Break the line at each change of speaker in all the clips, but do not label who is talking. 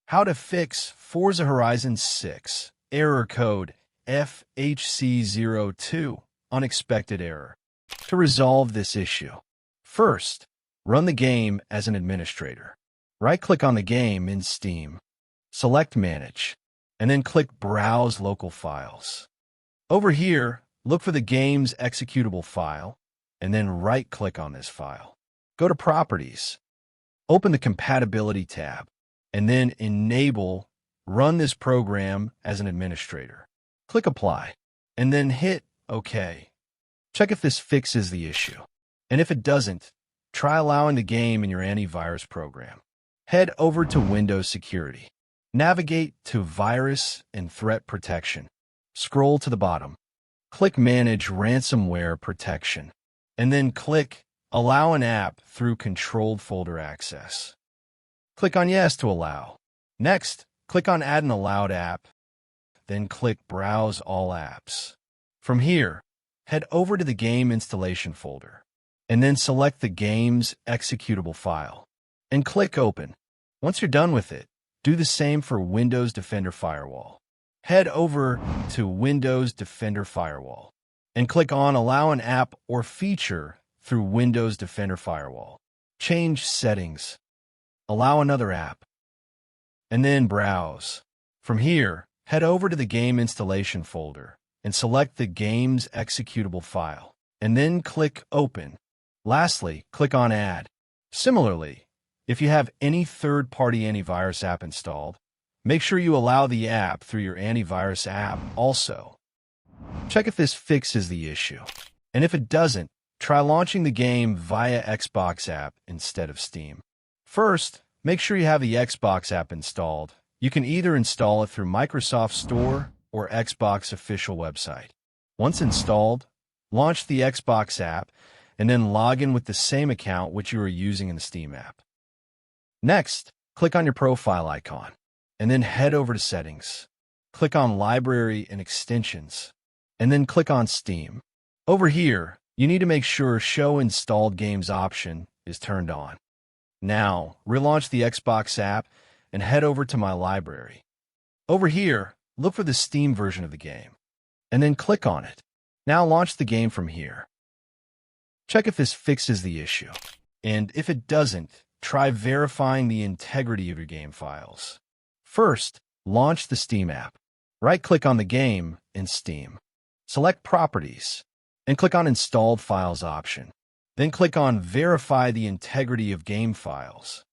How to fix Forza Horizon 6 error code FHC02 unexpected error. To resolve this issue, first, run the game as an administrator. Right-click on the game in Steam, select Manage, and then click Browse Local Files. Over here, look for the game's executable file, and then right-click on this file. Go to Properties, open the Compatibility tab, and then enable Run this program as an administrator. Click Apply, and then hit OK. Check if this fixes the issue. And if it doesn't, try allowing the game in your antivirus program. Head over to Windows Security. Navigate to Virus and Threat Protection. Scroll to the bottom. Click Manage Ransomware Protection, and then click Allow an app through controlled folder access. Click on Yes to allow. Next, click on Add an allowed app, then click Browse all apps. From here, head over to the game installation folder, and then select the game's executable file, and click Open. Once you're done with it, do the same for Windows Defender Firewall. Head over to Windows Defender Firewall, and click on Allow an app or feature through Windows Defender Firewall. Change settings. Allow another app, and then browse. From here, head over to the game installation folder and select the game's executable file, and then click Open. Lastly, click on Add. Similarly, if you have any third-party antivirus app installed, make sure you allow the app through your antivirus app also. Check if this fixes the issue. And if it doesn't, try launching the game via Xbox app instead of Steam. First, make sure you have the Xbox app installed. You can either install it through Microsoft Store or Xbox official website. Once installed, launch the Xbox app and then log in with the same account which you are using in the Steam app. Next, click on your profile icon, and then head over to Settings. Click on Library and Extensions, and then click on Steam. Over here, you need to make sure Show Installed Games option is turned on. Now, relaunch the Xbox app and head over to My Library. Over here, look for the Steam version of the game, and then click on it. Now launch the game from here. Check if this fixes the issue, and if it doesn't, try verifying the integrity of your game files. First, launch the Steam app. Right-click on the game in Steam. Select Properties, and click on Installed Files option. Then click on Verify the integrity of game files.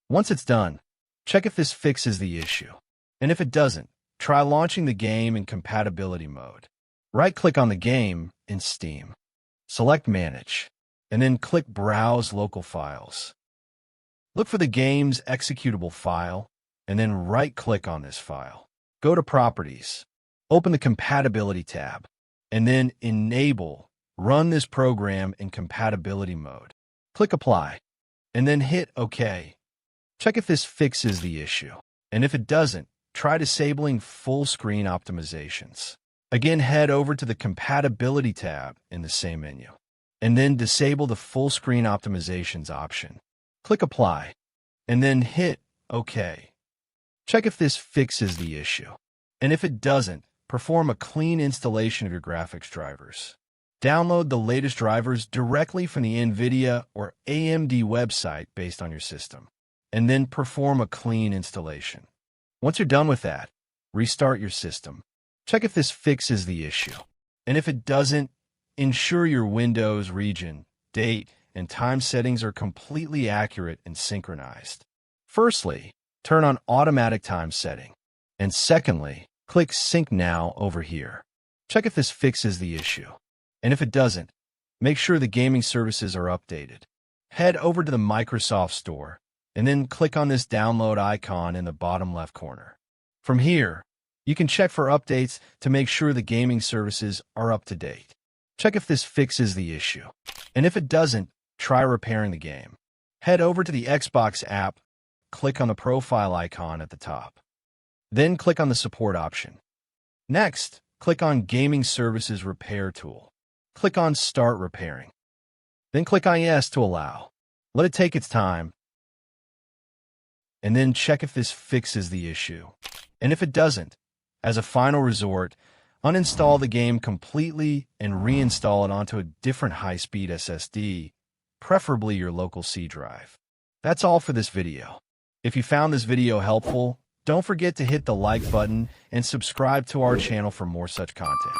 Once it's done, check if this fixes the issue. And if it doesn't, try launching the game in compatibility mode. Right-click on the game in Steam. Select Manage, and then click Browse Local Files. Look for the game's executable file, and then right-click on this file. Go to Properties, open the Compatibility tab, and then enable Run this program in compatibility mode. Click Apply, and then hit OK. Check if this fixes the issue. And if it doesn't, try disabling full screen optimizations. Again, head over to the Compatibility tab in the same menu, and then disable the full screen optimizations option. Click Apply, and then hit OK. Check if this fixes the issue. And if it doesn't, perform a clean installation of your graphics drivers. Download the latest drivers directly from the NVIDIA or AMD website based on your system, and then perform a clean installation. Once you're done with that, restart your system. Check if this fixes the issue. And if it doesn't, ensure your Windows region, date, and time settings are completely accurate and synchronized. Firstly, turn on Automatic Time Setting. And secondly, click Sync Now over here. Check if this fixes the issue. And if it doesn't, make sure the gaming services are updated. Head over to the Microsoft Store, and then click on this download icon in the bottom left corner. From here, you can check for updates to make sure the gaming services are up to date. Check if this fixes the issue. And if it doesn't, try repairing the game. Head over to the Xbox app, click on the profile icon at the top. Then click on the Support option. Next, click on Gaming Services Repair tool. Click on Start Repairing. Then click on Yes to allow. Let it take its time. and then check if this fixes the issue. And if it doesn't, as a final resort, uninstall the game completely and reinstall it onto a different high-speed SSD, preferably your local C drive. That's all for this video. If you found this video helpful, don't forget to hit the like button and subscribe to our channel for more such content.